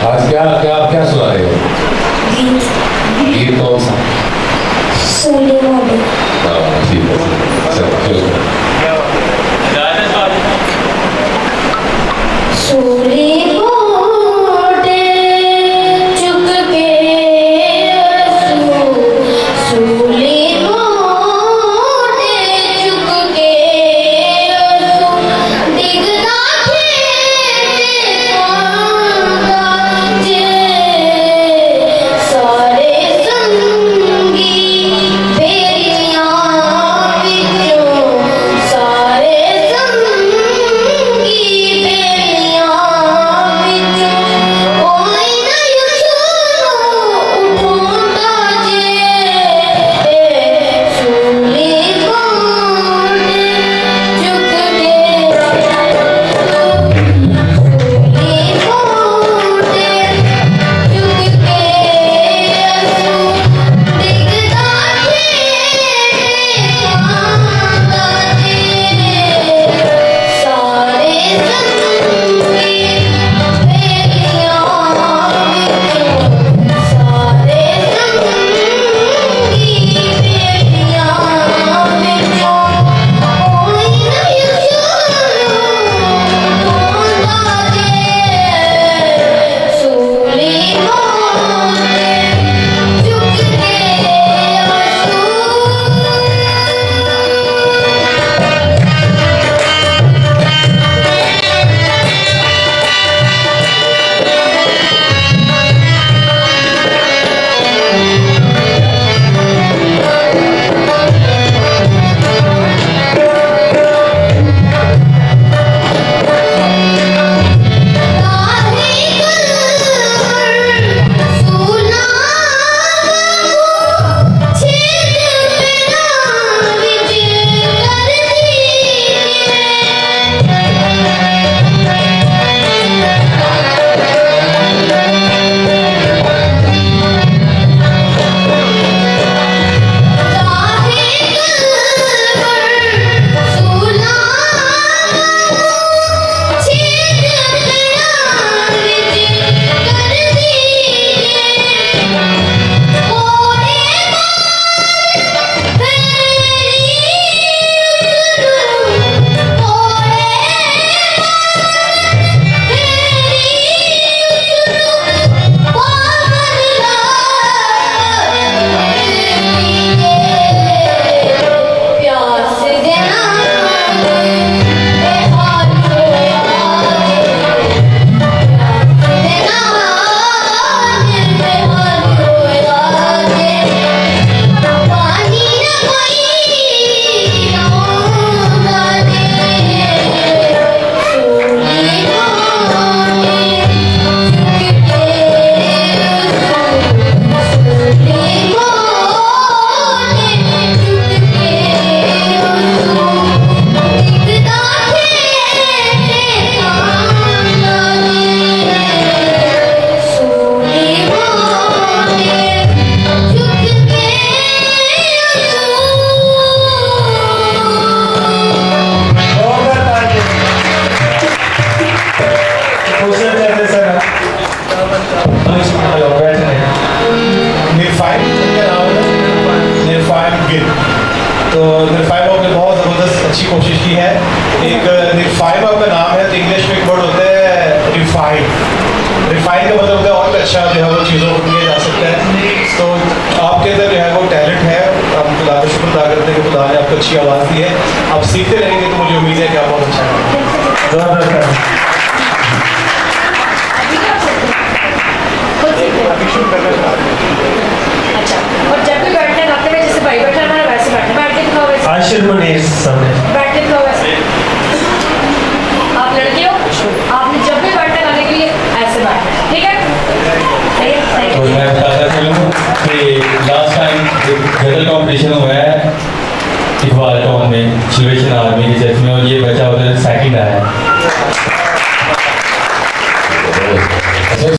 आज क्या क्या क्या सुना रहे हो? गीत कौन सा? सोले वाले। ठीक है, चलो सोले मोटे चुक के असू, सोले मोटे चुक के असू, दिखदा खेते पांदा जे, सारे संगी बेलियां विचों, सारे संगी बेलियां विचों, कोई ना यूं उठांदा जे, सोले मोटे चुक तो निर्फाइम आपने बहुत ज़बरदस्त अच्छी कोशिश की है। एक निर्फाइम आपका नाम है तो इंग्लिश में एक वर्ड होता है रिफाइन। रिफाइन का मतलब होता है और भी अच्छा जो है वो चीज़ों को किया जा सकता है। तो आपके अंदर जो है वो टैलेंट है, हम खुदा का शुक्र अदा करते हैं कि खुदा ने आपको अच्छी आवाज़ दी है। आप सीखते रहेंगे तो मुझे उम्मीद है कि आप बहुत अच्छा है। अच्छा, और जब भी बैठने लगते हैं जैसे भाई बैठा है वैसे बैठना, बैठने दिखाओ वैसे, आशिर मुनीर सामने बैठने दिखाओ वैसे। आप लड़के हो, आपने जब भी बैठने लगे के लिए ऐसे बैठना, ठीक है? तो मैं बताता चलूँ कि लास्ट टाइम गजल कॉम्पिटिशन हुआ है इकबाल टाउन में सिल्वेशन आर्मी के चर्च में, और ये बच्चा उधर सेकंड आया है।